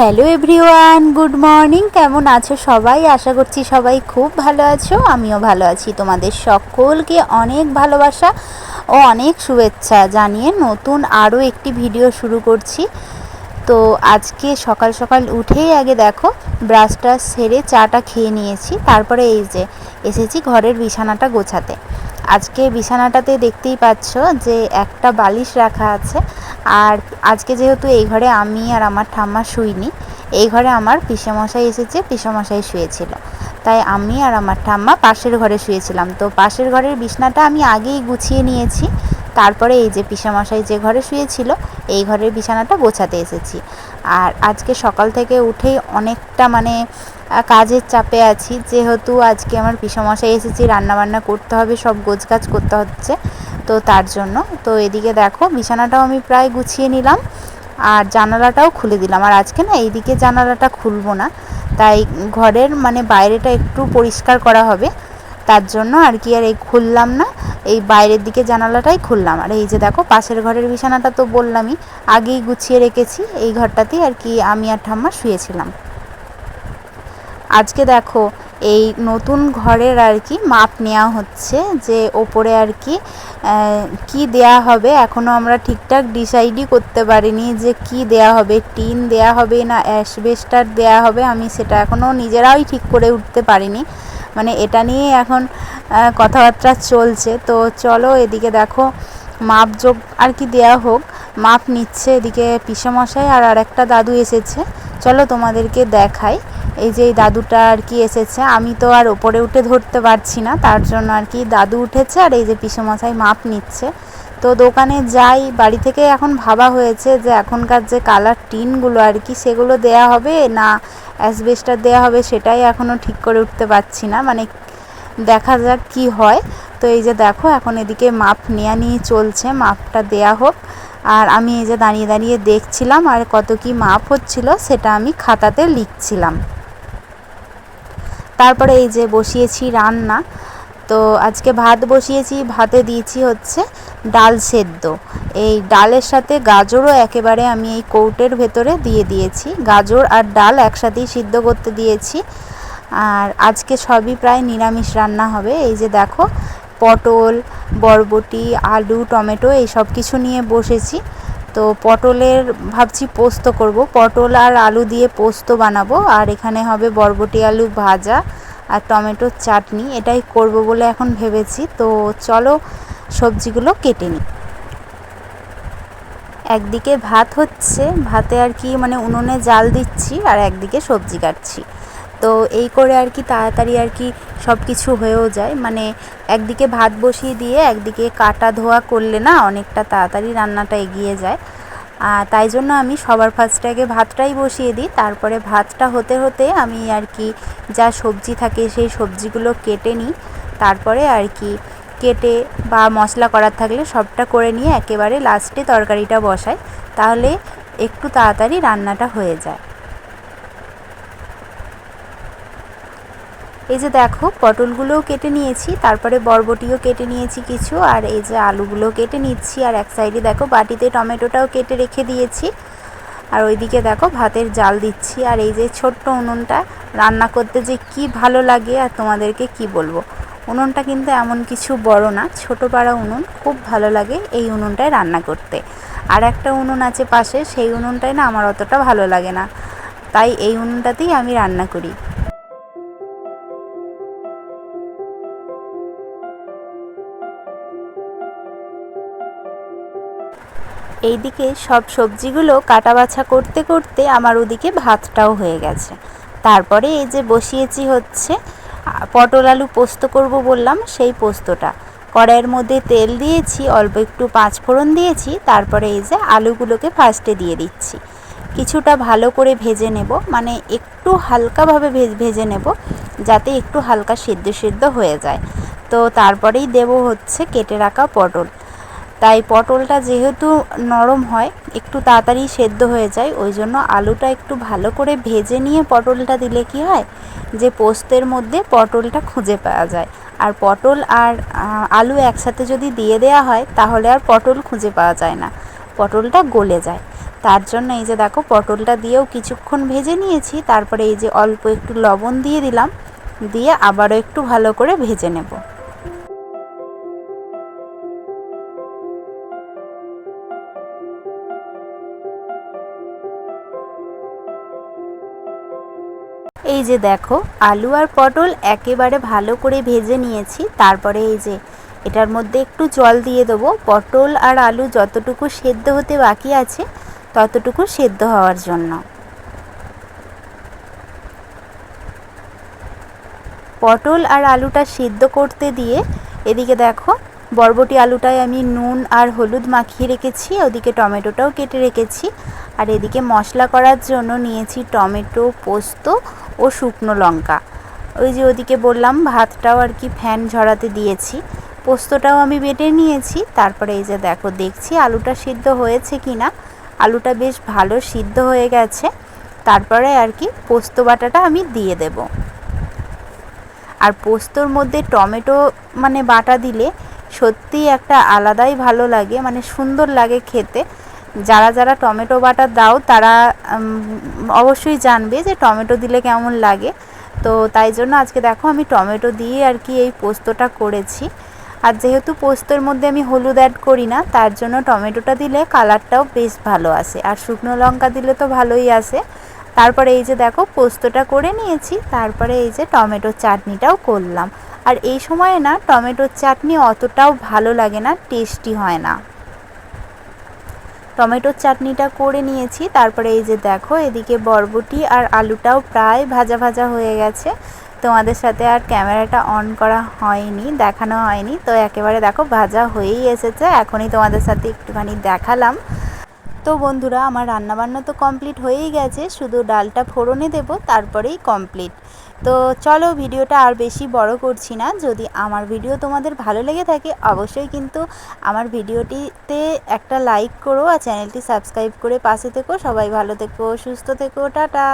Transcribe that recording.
Hello everyone, good morning. কেমন আছো সবাই? আশা করছি সবাই খুব ভালো আছো। আমিও ভালো আছি। তোমাদের সকলকে অনেক ভালোবাসা ও অনেক শুভেচ্ছা জানিয়ে নতুন আরও একটি ভিডিও শুরু করছি। তো আজকে সকাল সকাল উঠেই আগে দেখো ব্রাশটা সেরে চাটা খেয়ে নিয়েছি। তারপরে এই যে এসেছি ঘরের বিছানাটা গোছাতে। আজকে বিছানাটাতে দেখতেই পাচ্ছ যে একটা বালিশ রাখা আছে। আর আজকে যেহেতু এই ঘরে আমি আর আমার ঠাম্মা শুইনি, এই ঘরে আমার পিসেমশাই এসেছে, পিসেমশাই শুয়েছিল, তাই আমি আর আমার ঠাম্মা পাশের ঘরে শুয়েছিলাম। তো পাশের ঘরের বিছানাটা আমি আগেই গুছিয়ে নিয়েছি। তারপরে এই যে পিসেমশাই যে ঘরে শুয়েছিল এই ঘরের বিছানাটা গোছাতে এসেছি। আর আজকে সকাল থেকে উঠেই অনেকটা কাজের চাপে আছি, যেহেতু আজকে আমার পিসেমশাই এসেছি, রান্নাবান্না করতে হবে, সব গোছগাছ করতে হচ্ছে। তো তার জন্য তো এদিকে দেখো বিছানাটাও আমি প্রায় গুছিয়ে নিলাম আর জানালাটাও খুলে দিলাম। আর আজকে না এইদিকে জানালাটা খুলবো না, তাই ঘরের বাইরেটা একটু পরিষ্কার করা হবে, তার জন্য আর কি আর এই খুললাম না, এই বাইরের দিকে জানালাটাই খুললাম। আর এই যে দেখো পাশের ঘরের বিছানাটা তো বললামই আগেই গুছিয়ে রেখেছি, এই ঘরটাতেই আর কি আমি আর ঠাম্মা শুয়েছিলাম। আজকে দেখো এই নতুন ঘরের আর কি মাপ নেওয়া হচ্ছে, যে ওপরে আর কি কি দেয়া হবে। এখনও আমরা ঠিকঠাক ডিসাইডই করতে পারিনি যে কি দেয়া হবে, টিন দেয়া হবে না অ্যাসবেস্টার দেয়া হবে, আমি সেটা এখনও নিজেরাই ঠিক করে উঠতে পারিনি। এটা নিয়ে এখন কথাবার্তা চলছে। তো চলো এদিকে দেখো মাপজোক আর কি দেয়া হোক, মাপ নিচ্ছে এদিকে পিসেমশাই আর একটা দাদু এসেছে। চলো তোমাদেরকে দেখাই। এই যে এই দাদুটা আর কি এসেছে, আমি তো আর ওপরে উঠে ধরতে পারছি না, তার জন্য আর কি দাদু উঠেছে আর এই যে পিসেমশাই মাপ নিচ্ছে। তো দোকানে যাই, বাড়ি থেকে এখন ভাবা হয়েছে যে এখনকার যে কালার টিনগুলো আর কি সেগুলো দেয়া হবে না অ্যাসবেস্টার দেয়া হবে, সেটাই এখনও ঠিক করে উঠতে পারছি না, দেখা যাক কি হয়। তো এই যে দেখো এখন এদিকে মাপ নেওয়া নিয়ে চলছে, মাপটা দেয়া হোক। আর আমি এই যে দাঁড়িয়ে দাঁড়িয়ে দেখছিলাম আর কত কি মাপ হচ্ছিল সেটা আমি খাতাতে লিখছিলাম। তারপরে এই যে বসিয়েছি রান্না। তো আজকে ভাত বসিয়েছি, ভাতে দিয়েছি হচ্ছে ডাল সেদ্ধ। এই ডালের সাথে গাজরও একেবারে আমি এই কৌটের ভেতরে দিয়ে দিয়েছি, গাজর আর ডাল একসাথেই সিদ্ধ করতে দিয়েছি। আর আজকে সবই প্রায় নিরামিষ রান্না হবে। এই যে দেখো পটল, বরবটি, আলু, টমেটো এই সব কিছু নিয়ে বসেছি। তো পটলের ভাবছি পোস্ত করব, পটল আর আলু দিয়ে পোস্ত বানাবো। আর এখানে হবে বরবটি আলু ভাজা আর টমেটোর চাটনি, এটাই করব বলে এখন ভেবেছি। তো চলো সবজিগুলো কেটে নিই। একদিকে ভাত হচ্ছে, ভাতে আর কি উনুনে জাল দিচ্ছি আর একদিকে সবজি কাটছি। তো এই করে আর কি তাড়াতাড়ি আর কি সব কিছু হয়েও যায়, একদিকে ভাত বসিয়ে দিয়ে একদিকে কাটা ধোয়া করলে না অনেকটা তাড়াতাড়ি রান্নাটা এগিয়ে যায়। তাই জন্য আমি সবার ফার্স্টে আগে ভাতটাই বসিয়ে দিই, তারপরে ভাতটা হতে হতে আমি আর কি যা সবজি থাকে সেই সবজিগুলো কেটে নিই। তারপরে আর কি কেটে বা মশলা করার থাকলে সবটা করে নিয়ে একেবারে লাস্টে তরকারিটা বসাই, তাহলে একটু তাড়াতাড়ি রান্নাটা হয়ে যায়। এই যে দেখো পটলগুলোও কেটে নিয়েছি, তারপরে বরবটিও কেটে নিয়েছি কিছু, আর এই যে আলুগুলো কেটে নিচ্ছি। আর এক সাইডে দেখো বাটিতে টমেটোটাও কেটে রেখে দিয়েছি। আর ওইদিকে দেখো ভাতের জাল দিচ্ছি। আর এই যে ছোট্ট উনুনটা রান্না করতে যে কি ভালো লাগে আর তোমাদেরকে কি বলবো। উনুনটা কিন্তু এমন কিছু বড় না, ছোট পাড়া উনুন, খুব ভালো লাগে এই উনুনটায় রান্না করতে। আর একটা উনুন আছে পাশে, সেই উনুনটায় না আমার অতটা ভালো লাগে না, তাই এই উনুনটাতেই আমি রান্না করি। এইদিকে সব সবজিগুলো কাটা বাছা করতে করতে আমার ওদিকে ভাতটাও হয়ে গেছে। তারপরে এই যে বসিয়েছি হচ্ছে পটল আলু পোস্ত করব বললাম, সেই পোস্তটা কড়াইয়ের মধ্যে তেল দিয়েছি, অল্প একটু পাঁচফোড়ন দিয়েছি, তারপরে এই যে আলুগুলোকে ফার্স্টে দিয়ে দিচ্ছি। কিছুটা ভালো করে ভেজে নেব, একটু হালকাভাবে ভেজে নেব, যাতে একটু হালকা সেদ্ধ সেদ্ধ হয়ে যায়। তো তারপরেই দেব হচ্ছে কেটে রাখা পটল। তাই পটলটা যেহেতু নরম হয়, একটু তাড়াতাড়ি সেদ্ধ হয়ে যায়, ওই জন্য আলুটা একটু ভালো করে ভেজে নিয়ে পটলটা দিলে কি হয় যে পোস্তের মধ্যে পটলটা খুঁজে পাওয়া যায়। আর পটল আর আলু একসাথে যদি দিয়ে দেওয়া হয় তাহলে আর পটল খুঁজে পাওয়া যায় না, পটলটা গলে যায়। তার জন্য এই যে দেখো পটলটা দিয়েও কিছুক্ষণ ভেজে নিয়েছি। তারপরে এই যে অল্প একটু লবণ দিয়ে দিলাম, দিয়ে আবারও একটু ভালো করে ভেজে নেব। এই যে দেখো আলু আর পটল একেবারে ভালো করে ভেজে নিয়েছি। তারপরে এই যে এটার মধ্যে একটু জল দিয়ে দেবো, পটল আর আলু যতটুকু সেদ্ধ হতে বাকি আছে ততটুকু সেদ্ধ হওয়ার জন্য। পটল আর আলুটা সিদ্ধ করতে দিয়ে এদিকে দেখো বরবটি আলুটায় আমি নুন আর হলুদ মাখিয়ে রেখেছি, ওদিকে টমেটোটাও কেটে রেখেছি। আর এদিকে মশলা করার জন্য নিয়েছি টমেটো, পোস্ত ও শুকনো লঙ্কা। ওই যে ওদিকে বললাম ভাতটাও আর কি ফ্যান ঝরাতে দিয়েছি, পোস্তটাও আমি বেটে নিয়েছি। তারপরে এই যে দেখো দেখছি আলুটা সিদ্ধ হয়েছে কি না। আলুটা বেশ ভালো সিদ্ধ হয়ে গেছে। তারপরে আর কি পোস্ত বাটাটা আমি দিয়ে দেব। আর পোস্তর মধ্যে টমেটো মানে বাটা দিলে সত্যিই একটা আলাদাই ভালো লাগে, মানে সুন্দর লাগে খেতে। যারা যারা টমেটো বাটা দাও তারা অবশ্যই জানবে যে টমেটো দিলে কেমন লাগে। তো তাই জন্য আজকে দেখো আমি টমেটো দিয়ে আর কি এই পোস্তটা করেছি। আর যেহেতু পোস্তর মধ্যে আমি হলুদ অ্যাড করি না, তার জন্য টমেটোটা দিলে কালারটাও বেশ ভালো আসে, আর শুকনো লঙ্কা দিলে তো ভালোই আসে। তারপরে এই যে দেখো পোস্তটা করে নিয়েছি, তারপরে এই যে টমেটোর চাটনিটাও করলাম। আর এই সময়ে না টমেটোর চাটনি অতটাও ভালো লাগে না, টেস্টি হয় না। টমেটোর চাটনিটা করে নিয়েছি। তারপরে এই যে দেখো এদিকে বরবটি আর আলুটাও প্রায় ভাজা ভাজা হয়ে গেছে। তোমাদের সাথে আর ক্যামেরাটা অন করা হয়নি, দেখানো হয়নি, তো একেবারে দেখো ভাজা হয়েই এসেছে। এখনই তোমাদের সাথে একটুখানি দেখালাম। তো বন্ধুরা আমার রান্নাবান্না তো কমপ্লিট হয়েই গেছে, শুধু ডালটা ফোড়নে দেব, তারপরেই কমপ্লিট। তো চলো ভিডিওটা আর বেশি বড় করছি না। যদি আমার ভিডিও তোমাদের ভালো লেগে থাকে অবশ্যই কিন্তু আমার ভিডিওটিতে একটা লাইক করো আর চ্যানেলটি সাবস্ক্রাইব করে পাশে থেকো। সবাই ভালো থেকো, সুস্থ থেকো, টাটা।